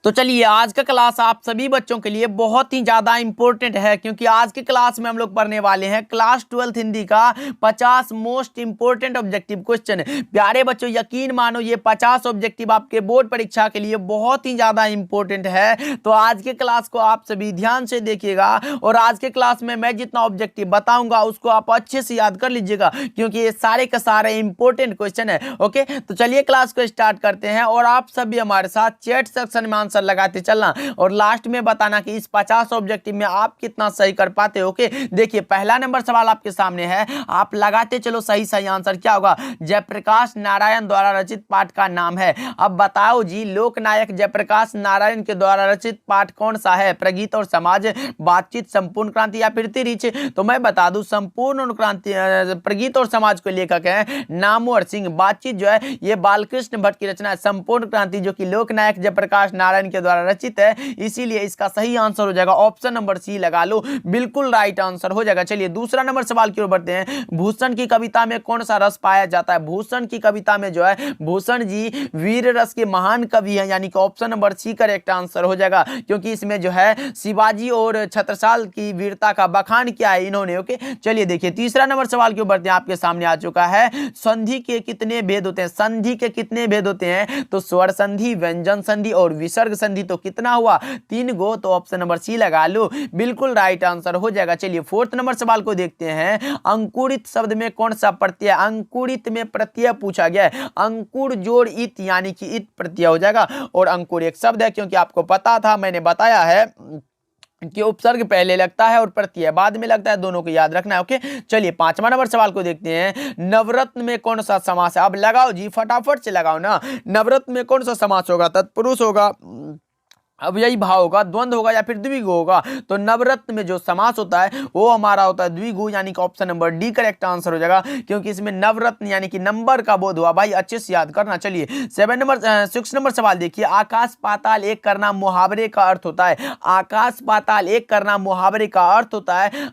तो चलिए आज का क्लास आप सभी बच्चों के लिए बहुत ही ज्यादा इंपॉर्टेंट है, क्योंकि आज के क्लास में हम लोग पढ़ने वाले हैं क्लास 12th हिंदी का 50 मोस्ट इंपॉर्टेंट ऑब्जेक्टिव क्वेश्चन। प्यारे बच्चों यकीन मानो ये 50 ऑब्जेक्टिव आपके बोर्ड परीक्षा के लिए बहुत ही ज्यादा इंपॉर्टेंट है। तो आज के क्लास को आप सभी ध्यान से देखिएगा और आज के क्लास में मैं जितना ऑब्जेक्टिव बताऊंगा उसको आप अच्छे से याद कर लीजिएगा, क्योंकि ये सारे के सारे इंपॉर्टेंट क्वेश्चन है। ओके, तो चलिए क्लास को स्टार्ट करते हैं और आप सभी हमारे साथ चैट सेक्शन में आंसर लगाते चलना और लास्ट में बताना कि इस 50 ऑब्जेक्टिव में आप कितना सही कर पाते हो। ओके, देखिए पहला नंबर सवाल आपके सामने है, आप लगाते चलो सही सही आंसर क्या होगा। जयप्रकाश नारायण द्वारा रचित पाठ का नाम है। अब बताओ जी, लोकनायक जयप्रकाश नारायण के द्वारा रचित पाठ कौन सा है। प्रगीत और समाज, बातचीत, संपूर्ण क्रांति या फिर तिरिच। तो मैं बता दूं संपूर्ण क्रांति प्रगीत और समाज को लेखक है नामवर सिंह। बातचीत जो है ये बालकृष्ण भट्ट की रचना है। संपूर्ण क्रांति जो कि लोकनायक जयप्रकाश नारायण के द्वारा रचित है, इसीलिए इसका सही आंसर हो जाएगा ऑप्शन नंबर सी लगा लो, बिल्कुल राइट आंसर हो जाएगा। चलिए दूसरा नंबर सवाल की ओर बढ़ते हैं। भूषण की कविता में कौन सा रस पाया जाता है। भूषण की कविता में जो है भूषण जी वीर रस के महान कवि हैं, यानी कि option number C correct answer हो जाएगा, क्योंकि इसमें जो है शिवाजी और छत्रसाल की वीरता का बखान किया है इन्होंने। ओके, चलिए देखिए तीसरा नंबर सवाल की ओर बढ़ते हैं, आपके सामने आ चुका है। संधि के कितने भेद होते हैं। संधि के कितने भेद होते हैं। तो स्वर संधि, व्यंजन संधि और विसर्ग संधि। तो कितना हुआ 3 गो, तो ऑप्शन नंबर सी लगा लो, बिल्कुल राइट आंसर हो जाएगा। चलिए फोर्थ नंबर सवाल को देखते हैं। अंकुरित शब्द में कौन सा प्रत्यय। अंकुरित में प्रत्यय पूछा गया है, अंकुर जोड़ इत यानी कि इत प्रत्यय हो जाएगा। और अंकुर एक शब्द है, क्योंकि आपको पता था मैंने बताया है कि उपसर्ग पहले लगता है और प्रत्यय बाद में लगता है, दोनों को याद रखना है। ओके, चलिए पांचवा नंबर सवाल को देखते हैं। नवरत्न में कौन सा समास है। अब लगाओ जी, फटाफट से लगाओ ना। नवरत्न में कौन सा समास होगा। तत्पुरुष होगा, अब यही भाव होगा, द्वंद्व होगा या फिर द्विगु होगा। तो नवरत्न में जो समास होता है वो हमारा होता है द्विगु, यानी कि option number D correct answer हो जाएगा, क्योंकि इसमें नवरत्न यानी कि नंबर का बोध हुआ। भाई अच्छे से याद करना। चलिए 6 नंबर सवाल देखिए। आकाश पाताल एक करना मुहावरे का अर्थ होता है। आकाश पाताल एक करना मुहावरे का अर्थ होता है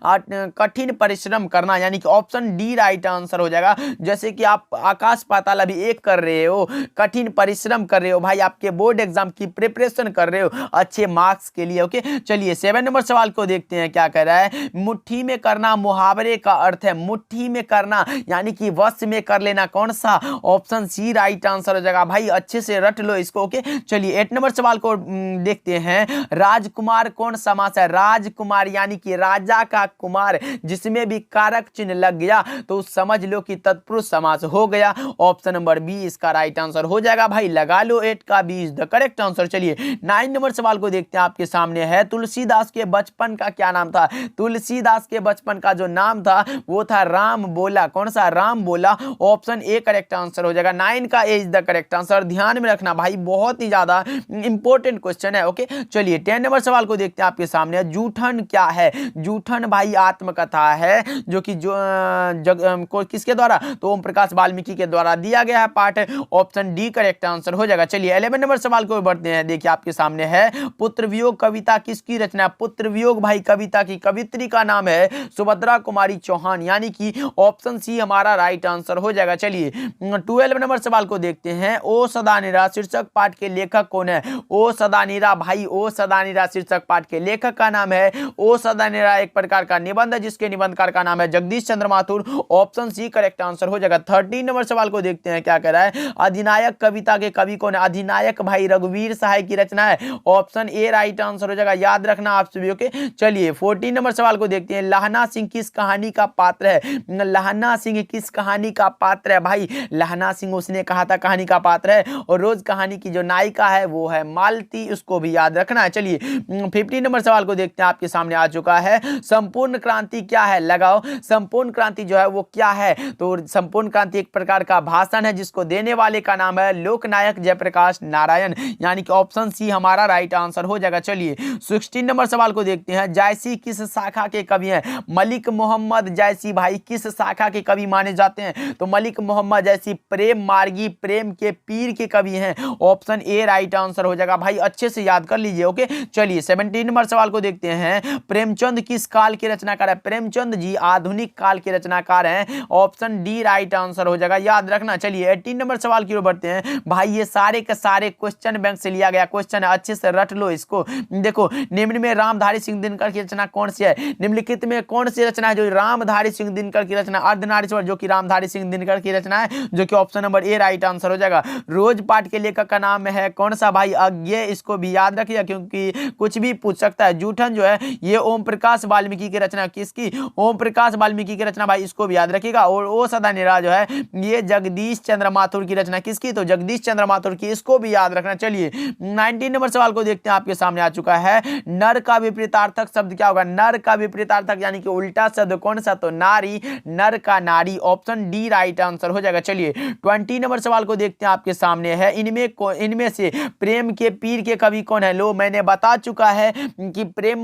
कठिन परिश्रम करना, यानी कि ऑप्शन डी राइट आंसर हो जाएगा। जैसे कि आप आकाश पाताल अभी एक कर रहे हो, कठिन परिश्रम कर रहे हो, भाई आपके बोर्ड एग्जाम की प्रिपरेशन कर रहे हो अच्छे मार्क्स के लिए। ओके, चलिए 7 नंबर सवाल को देखते हैं क्या कह रहा है। मुट्ठी में करना मुहावरे का अर्थ है। मुट्ठी में करना यानी कि वश में कर लेना, कौन सा। ऑप्शन सी राइट आंसर हो जाएगा। भाई अच्छे से रट लो इसको। ओके, चलिए 8 नंबर सवाल को देखते हैं। राजकुमार कौन समास है। राजकुमार यानी कि राजा का कुमार, जिसमें भी कारक चिन्ह लग गया तो समझ लो कि तत्पुरुष समास हो गया। ऑप्शन नंबर बी इसका राइट आंसर हो जाएगा। भाई लगा लो 8 का 20 द करेक्ट आंसर। चलिए 9 नंबर सवाल को देखते हैं, आपके सामने है। तुलसीदास के बचपन का क्या नाम था। तुलसीदास के बचपन का जो नाम था वो था राम बोला, कौन सा राम बोला। ऑप्शन ए करेक्ट आंसर हो जाएगा। 9 का ए इज द करेक्ट आंसर, ध्यान में रखना भाई, बहुत ही ज्यादा इंपॉर्टेंट क्वेश्चन है। ओके, चलिए 10 नंबर सवाल को देखते हैं, आपके सामने जूठन क्या है। जूठन भाई आत्मकथा है, जो कि किसके द्वारा, तो ओम प्रकाश वाल्मीकि के द्वारा दिया गया है पाठ। ऑप्शन डी करेक्ट आंसर हो जाएगा। चलिए 11 नंबर सवाल को बढ़ते हैं, देखिए आपके सामने है। पुत्र वियोग कविता किसकी रचना। पुत्र वियोग भाई कविता की कवित्री का नाम है सुभद्रा कुमारी चौहान, यानी कि ऑप्शन सी हमारा राइट आंसर हो जाएगा। चलिए 12 नंबर सवाल को देखते हैं। ओ सदानीरा शीर्षक पाठ के लेखक कौन है। ओ सदानीरा भाई, ओ सदानीरा शीर्षक पाठ के लेखक का नाम है। ओ सदानीरा एक प्रकार का निबंध है, जिसके निबंधकार का नाम है Jagdish Chandra Mathur. Option C correct answer हो जाएगा। 13 नंबर सवाल को देखते हैं क्या कह रहा है। अधिनायक कविता के कवि कौन है। अधिनायक भाई रघुवीर सहाय की रचना है। ऑप्शन ए राइट आंसर हो जाएगा, याद रखना आप सभी। ओके, चलिए 14 नंबर सवाल को देखते हैं। लहना सिंह किस कहानी का पात्र है। लहना सिंह किस कहानी का पात्र है। भाई लहना सिंह उसने कहा था कहानी का पात्र है, और रोज कहानी की जो नायिका है वो है मालती, उसको भी याद रखना है। चलिए 15 नंबर सवाल को देखते हैं, आपके सामने आ चुका है। संपूर्ण क्रांति क्या है, लगाओ। संपूर्ण क्रांति जो है वो क्या है। तो संपूर्ण क्रांति एक प्रकार का भाषण है, जिसको देने वाले का नाम है लोकनायक जयप्रकाश नारायण, यानी कि ऑप्शन सी हमारा राइट आंसर हो जाएगा। चलिए 16 नंबर सवाल को देखते हैं। जायसी किस शाखा के कवि हैं। मलिक मोहम्मद जायसी भाई किस शाखा के कवि माने जाते हैं। तो मलिक मोहम्मद जायसी प्रेम मार्गी, प्रेम के पीर के कवि हैं। ऑप्शन ए राइट आंसर हो जाएगा। भाई अच्छे से याद कर लीजिए। ओके, चलिए 17 नंबर सवाल को देखते हैं। प्रेमचंद किस काल के रचनाकार है। प्रेमचंद जी आधुनिक काल के रचनाकार हैं। ऑप्शन डी राइट आंसर हो जाएगा, याद रखना। चलिए 18 नंबर सवाल की ओर बढ़ते हैं। भाई ये सारे के सारे क्वेश्चन बैंक से लिया गया क्वेश्चन है, अच्छे से रट लो इसको। देखो निम्न में रामधारी सिंह दिनकर की रचना कौन सी है? निम्नलिखित में कौन सी रचना है जो रामधारी सिंह दिनकर की रचना? अर्धनारीश्वर, जो कि रामधारी सिंह दिनकर की रचना है, जो कि option number A right answer हो जाएगा। रोज पाठ के लेखक का नाम है कौन सा भाई? अज्ञे, इसको भी याद रखिएगा क्योंकि कुछ भी पूछ सकता है। जूठन जो है ये ओम प्रकाश वाल्मीकि की रचना, किसकी? ओम प्रकाश वाल्मीकि की रचना भाई, इसको भी याद रखिएगा। और ओ सदा निरा जो है ये जगदीश चंद्र माथुर की रचना, किसकी? तो जगदीश चंद्र माथुर की, इसको भी याद रखना। चलिए 19 नंबर सवाल को देखते हैं, आपके सामने आ चुका है। नर का विपरीतार्थक शब्द क्या होगा? नर का विपरीतार्थक यानी कि उल्टा शब्द कौन सा? तो नारी, नर का नारी, ऑप्शन डी राइट आंसर हो जाएगा। चलिए 20 नंबर सवाल को देखते हैं, आपके सामने है। इनमें से प्रेम के पीर के कवि कौन है? लो मैंने बता चुका है कि प्रेम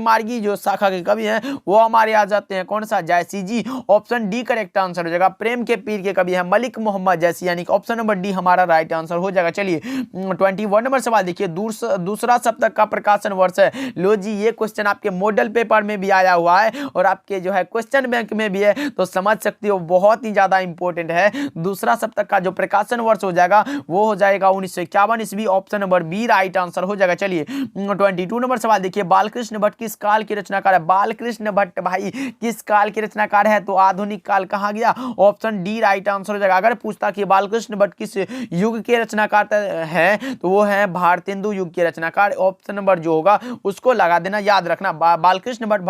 मार्गी जो शाखा के कवि हैं वो हमारे आ जाते हैं, कौन सा? जैसी जी, ऑप्शन डी करेक्ट आंसर हो जाएगा। प्रेम के पीर के कवि हैं मलिक मोहम्मद जैसी, यानी कि ऑप्शन नंबर डी हमारा राइट आंसर हो जाएगा। चलिए 21 नंबर सवाल देखिए, दूसरा सप्तक का प्रकाशन वर्ष है। लो जी ये क्वेश्चन आपके मॉडल पेपर में भी आया हुआ है और आपके जो है क्वेश्चन बैंक में भी है, तो समझ सकते हो बहुत ही ज्यादा इंपॉर्टेंट है। दूसरा सप्तक का जो प्रकाशन वर्ष हो जाएगा वो हो जाएगा 1951 ईस्वी, option number B right answer हो जाएगा। चलिए 22 नंबर सवाल देखिए, बालकृष्ण भट्ट किस काल की रचनाकार है? बालकृष्ण भट्ट भाई किस काल के रचनाकार है? तो आधुनिक काल कहा गया, ऑप्शन डी राइट आंसर हो जाएगा। अगर पूछता कि बालकृष्ण भट्ट किस युग के रचनाकार हैं तो वो है भारतेंदु युग के रचनाकार, ऑप्शन नंबर जो होगा उसको लगा देना, याद रखना। बालकृष्ण भट्ट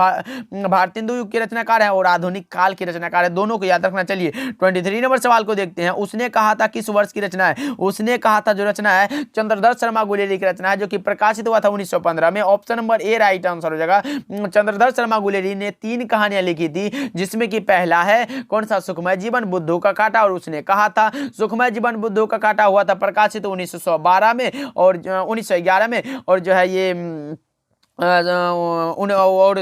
भारतेंदु युग के रचनाकार है और आधुनिक काल के रचनाकार है, दोनों को याद रखना। चलिए 23 नंबर सवाल को देखते हैं, उसने कहा था किस वर्ष की रचना है? उसने कहा था जो रचना है चंद्रधर शर्मा गुलेरी की रचना है, जो कि प्रकाशित हुआ था 1915 में, option number A right answer हो जाएगा। चंद्रधर शर्मा गुलेरी ने 3 कहानियां लिखी थी, जिसमें कि पहला है कौन सा? सुखमय जीवन बुद्धू का कांटा, और उसने कहा था सुखमय जीवन बुद्धू का कांटा हुआ था प्रकाशित 1912 में और 1911 में, और जो है ये और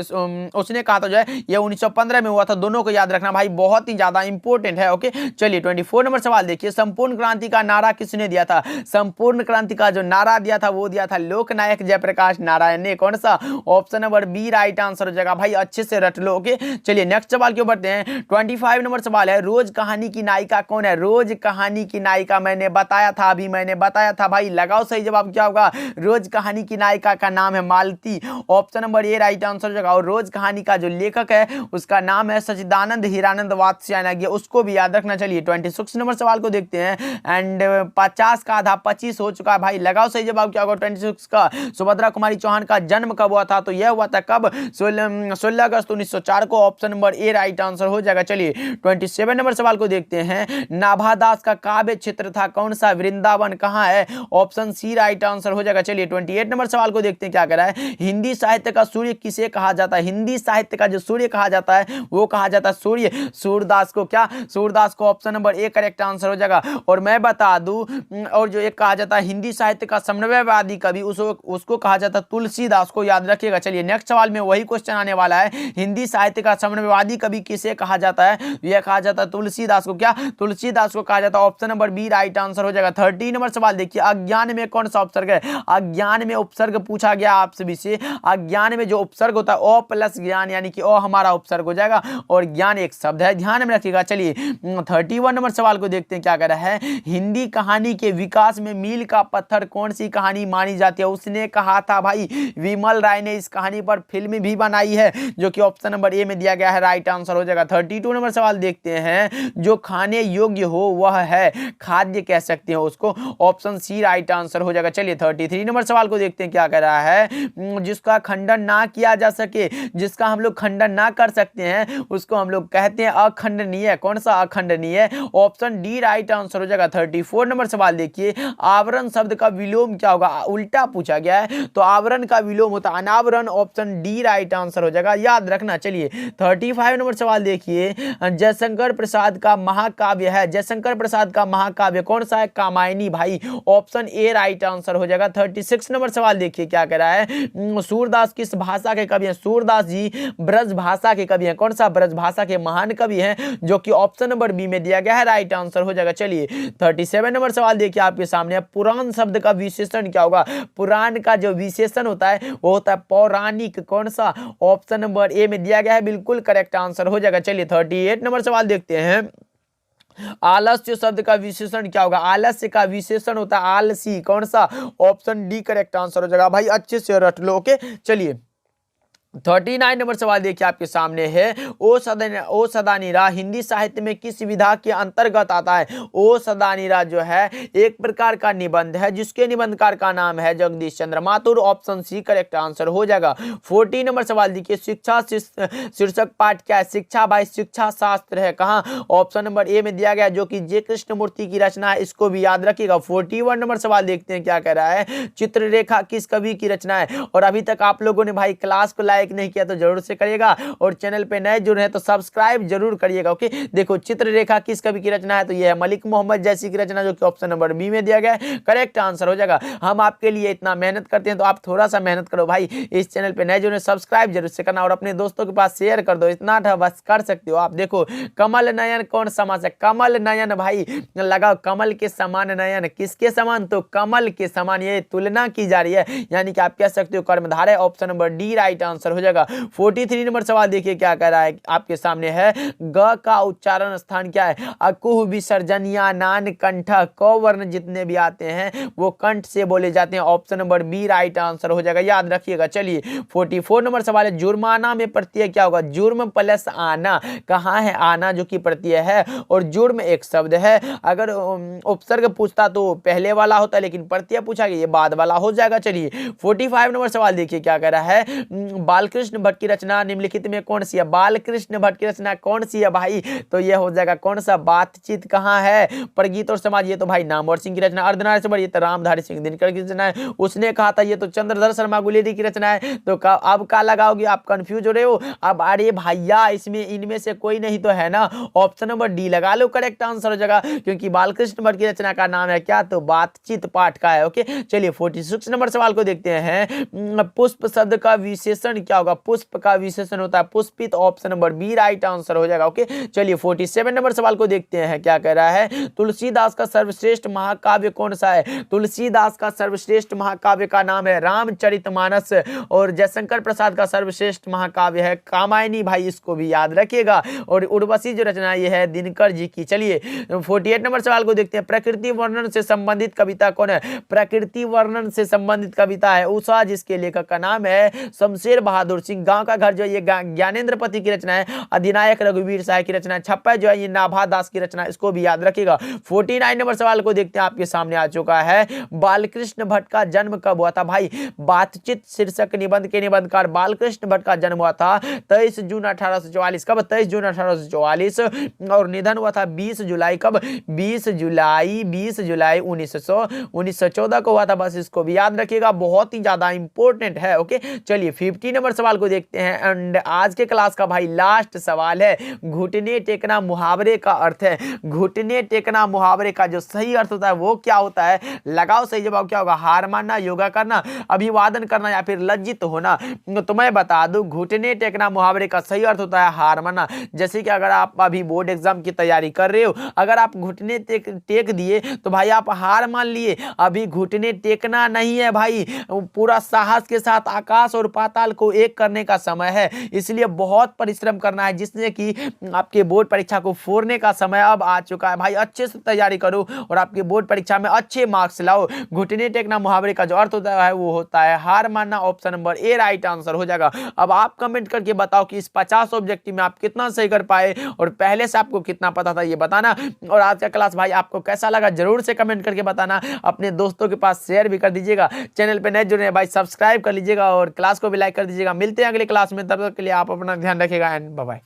उसने कहा था जो है ये 1915 में हुआ था, दोनों को याद रखना भाई, बहुत ही ज्यादा इंपॉर्टेंट है। ओके चलिए 24 नंबर सवाल देखिए, संपूर्ण क्रांति का नारा किसने दिया था? संपूर्ण क्रांति का जो नारा दिया था वो दिया था लोकनायक जयप्रकाश नारायण ने, कौन सा? Option number B right answer हो जाएगा भाई, अच्छे से रट लो। ओके चलिए नेक्स्ट सवाल क्यों बढ़ते हैं। 25 नंबर सवाल है, रोज कहानी की नायिका कौन है? रोज कहानी की नायिका मैंने बताया था, अभी मैंने बताया था भाई, लगाओ सही जवाब क्या होगा? रोज कहानी की नायिका का नाम है Malti, option number A right answer हो जाएगा। और रोज कहानी का जो लेखक है उसका नाम है सचिदानंद हीरानंद वात्स्यायन, उसको भी याद रखना। चलिए 26 नंबर सवाल को देखते हैं, एंड 50 का आधा 25 हो चुका है भाई, लगाओ सही जवाब क्या होगा 26 का। सुभद्रा कुमारी चौहान का जन्म कब हुआ था? तो यह हुआ था कब? 16 अगस्त 1904 को, option number A right answer हो जाएगा। चलिए 27 नंबर सवाल को देखते हैं, नाभादास का काव्य क्षेत्र था कौन सा? वृंदावन कहाँ है? ऑप्शन सी राइट आंसर हो जाएगा। चलिए 28 नंबर सवाल को देखते हैं क्या कह रहा है, हिंदी साहित्य का सूर्य किसे कहा जाता है? हिंदी साहित्य का जो सूर्य कहा जाता है वो कहा जाता है सूर्य सूरदास को। क्या? सूरदास को, option number A correct answer हो जाएगा। और मैं बता दूं, और जो एक कहा जाता है हिंदी साहित्य का समन्वयवादी कवि, उसको कहा जाता है तुलसीदास को, याद रखिएगा। चलिए नेक्स्ट सवाल में वही क्वेश्चन आने वाला है, हिंदी साहित्य का समन्वयवादी कवि किसे कहा जाता है? यह कहा जाता है तुलसीदास को। क्या? तुलसीदास को कहा जाता है, option number B right answer हो जाएगा। 30 नंबर सवाल देखिए, अज्ञान में कौन सा उपसर्ग है? अज्ञान में उपसर्ग पूछा गया आप सभी से। अज्ञान में जो उपसर्ग होता है ओ प्लस ज्ञान, यानी कि ओ हमारा उपसर्ग हो जाएगा और ज्ञान एक शब्द है, ध्यान में रखिएगा। चलिए 31 नंबर सवाल को देखते हैं क्या कह रहा है, हिंदी कहानी के विकास में मील का पत्थर कौन सी कहानी मानी जाती है? उसने कहा था भाई विमल राय ने इस कहानी पर फिल्म भी बनाई है, जो कि ऑप्शन नंबर ए में दिया गया है, राइट आंसर हो जाएगा। 32 नंबर सवाल देखते हैं, जो खाने योग्य हो वह है खाद्य कह सकते हैं उसको, ऑप्शन सी राइट आंसर हो जाएगा। चलिए 33 नंबर सवाल को देखते हैं क्या कह रहा है, जिसका खंडन ना किया जा सके, जिसका हम लोग खंडन ना कर सकते हैं उसको हम लोग कहते हैं अखंडनीय। कौन सा? अखंडनीय, ऑप्शन डी राइट आंसर हो जाएगा। 34 नंबर सवाल देखिए, आवरण शब्द का विलोम क्या होगा? उल्टा पूछा गया है, तो आवरण का विलोम होता है अनावरण, ऑप्शन डी राइट आंसर हो जाएगा, याद रखना। चलिए 35 नंबर सवाल देखिए, जयशंकर प्रसाद का महाकाव्य है, जयशंकर प्रसाद का महाकाव्य कौन सा है? कामायनी भाई, ऑप्शन ए राइट आंसर हो जाएगा। 36 नंबर सवाल देखिए क्या कह रहा है, सूरदास किस भाषा के कवि हैं? सूरदास जी ब्रज भाषा के कवि हैं। कौन सा? ब्रज भाषा के महान कवि हैं, जो कि ऑप्शन नंबर बी में दिया गया है, राइट आंसर हो जाएगा। चलिए 37 नंबर सवाल देखिए आपके सामने, पुराण शब्द का विशेषण क्या होगा? पुराण का जो विशेषण होता है वो होता है पौराणिक। कौन सा? ऑप्शन नंबर ए में दिया गया है, बिल्कुल करेक्ट आंसर हो जाएगा। चलिए 38 नंबर सवाल देखते हैं, आलस्य शब्द का विशेषण क्या होगा? आलस्य का विशेषण होता है आलसी। कौन सा? ऑप्शन डी करेक्ट आंसर हो जाएगा भाई, अच्छे से रट लो। ओके चलिए 39 नंबर सवाल देखिए आपके सामने है। ओ सदानीरा हिंदी साहित्य में किस विधा के अंतर्गत आता है? ओ सदानीरा जो है एक प्रकार का निबंध है जिसके निबंधकार का नाम है Jagdish Chandra Mathur. Option C correct answer हो जाएगा। 40 नंबर सवाल देखिए, शिक्षा शीर्षक पाठ क्या है? शिक्षा भाई शिक्षा शास्त्र है। कहाँ? ऑप्शन नंबर ए में दिया गया जो कि जे कृष्णमूर्ति की रचना है, इसको भी याद रखिएगा। 41 नंबर सवाल देखते हैं क्या कह रहा है। चित्ररेखा किस कवि की रचना है? और अभी तक आप लोगों ने भाई क्लास को लाइक नहीं किया तो जरूर से करिएगा और चैनल पे नए जुड़े हैं तो सब्सक्राइब जरूर करिएगा। ओके देखो चित्ररेखा किस कवि की रचना है? तो ये है मलिक मोहम्मद जैसी की रचना, जो कि ऑप्शन नंबर बी में दिया गया है, करेक्ट आंसर हो जाएगा। हम आपके लिए इतना मेहनत करते हैं तो आप थोड़ा सा मेहनत करो भाई, इस चैनल पे नए जुड़े सब्सक्राइब जरूर से करना और अपने दोस्तों के पास शेयर कर दो, इतना बस कर सकते हो आप। देखो कमल नयन कौन समास है? कमल नयन भाई लगाओ, कमल के समान नयन, किसके समान? तो कमल के समान, ये तुलना की जा रही है, यानी कि आप कह सकते हो कर्मधारय। Option number D right answer हो जाएगा। 43 नंबर सवाल देखिए क्या कह रहा है आपके सामने है। ग का उच्चारण स्थान क्या है? अकुह विसर्जन या नान कंठ, क वर्ण जितने भी आते हैं वो कंठ से बोले जाते हैं। Option number B right answer हो जाएगा, याद रखिएगा। चलिए 44 नंबर सवाल है, जुर्माना में प्रत्यय क्या होगा? जुर्म प्लस आना। कहाँ है आना जो कि प्रत्यय है और जुर्म एक शब्द है। अगर उपसर्ग पूछता तो पहले वाला होता, लेकिन प्रत्यय पूछा गया ये बाद वाला हो जाएगा। चलिए 45 नंबर सवाल देखिए क्या कह रहा है। बालकृष्ण भट्ट की रचना निम्नलिखित में कौन सी है? बालकृष्ण भट्ट की रचना कौन सी है भाई? तो यह हो जाएगा कौन सा? बातचीत। कहाँ है? प्रगीत और समाज, ये तो भाई नामवर सिंह की रचना। अर्धनारीश्वर ये तो रामधारी सिंह दिनकर की रचना है। उसने कहा था ये तो चंद्रधर शर्मा गुलेरी की रचना है। तो अब क्या लगाओगे? आप कंफ्यूज हो रहे हो अब? अरे भैया इसमें इनमें से कोई नहीं तो है ना, ऑप्शन नंबर डी लगा लो, करेक्ट आंसर हो जाएगा, क्योंकि बालकृष्ण भट्ट की रचना का नाम है क्या? तो बातचीत पाठ का है। ओके चलिए 46 नंबर सवाल को देखते हैं। पुष्प शब्द का विशेषण क्या होगा? पुष्प का विशेषण होता है पुष्पित। Option number B right answer हो जाएगा। ओके चलिए 47 नंबर सवाल को देखते हैं क्या कह रहा है। तुलसीदास का सर्वश्रेष्ठ महाकाव्य कौन सा है? तुलसीदास का सर्वश्रेष्ठ महाकाव्य का नाम है रामचरितमानस और जयशंकर प्रसाद का सर्वश्रेष्ठ महाकाव्य है कामायनी। भाई इसको भी याद रखिएगा। और उर्वशी जो रचना ये है दिनकर जी की। चलिए 48 नंबर सवाल को देखते हैं। प्रकृति वर्णन से संबंधित कविता कौन है? प्रकृति वर्णन से संबंधित कविता है उषा, जिसके लेखक का नाम है शमशेर बहादुर सिंह। गांव का घर जो ये ज्ञानेंद्र पति की रचना है। अधिनायक रघुवीर साय की रचना है। छप्पा जो है ये नाभा दास की रचना है, इसको भी याद रखिएगा। 49 नंबर सवाल को देखते हैं आपके सामने आ चुका है। बालकृष्ण भट्ट का जन्म कब हुआ था? भाई बातचीत शीर्षक निबंध के निबंधकार बालकृष्ण भट्ट का जन्म हुआ था 23 जून 1844। कब? 23 जून 1844। और निधन हुआ था 20 जुलाई। कब? 20 जुलाई 1914 को हुआ था। बस इसको भी याद रखिएगा, बहुत ही ज्यादा इंपॉर्टेंट है। ओके चलिए 50 नंबर सवाल को देखते हैं एंड आज के क्लास का भाई लास्ट सवाल है। घुटने टेकना मुहावरे का अर्थ है। घुटने टेकना मुहावरे का जो सही अर्थ होता है वो क्या होता है? लगाओ सही जवाब क्या होगा? हार मानना, योगा करना, अभिवादन करना या फिर लज्जित होना। तो मैं बता दूं घुटने टेकना मुहावरे का सही अर्थ होता है हार मानना। जैसे कि अगर आप अभी बोर्ड एग्जाम की तैयारी कर रहे हो, अगर आप घुटने टेक दिए तो भाई आप हार मान लिए। अभी घुटने टेकना नहीं है भाई, पूरा साहस के साथ आकाश और पाताल को एक करने का समय है, इसलिए बहुत परिश्रम करना है, जिससे कि आपके बोर्ड परीक्षा को फोड़ने का समय अब आ चुका है। भाई अच्छे से तैयारी करो और आपके बोर्ड परीक्षा में अच्छे मार्क्स लाओ। घुटने टेकना मुहावरे का जो अर्थ होता है वो होता है हार मानना। Option number A right answer हो जाएगा। अब आप कमेंट करके बताओ कि इस 50 ऑब्जेक्टिव में आप कितना सही कर पाए और पहले से आपको कितना पता था ये बताना। और आज का क्लास भाई आपको कैसा लगा जरूर से कमेंट करके बताना। अपने दोस्तों के पास शेयर भी कर दीजिएगा। चैनल पे नए जुड़े हैं भाई सब्सक्राइब कर लीजिएगा और क्लास को भी लाइक कर दीजिएगा। मिलते हैं अगले क्लास में, तब तक के लिए आप अपना ध्यान रखिएगा एंड बाय बाय।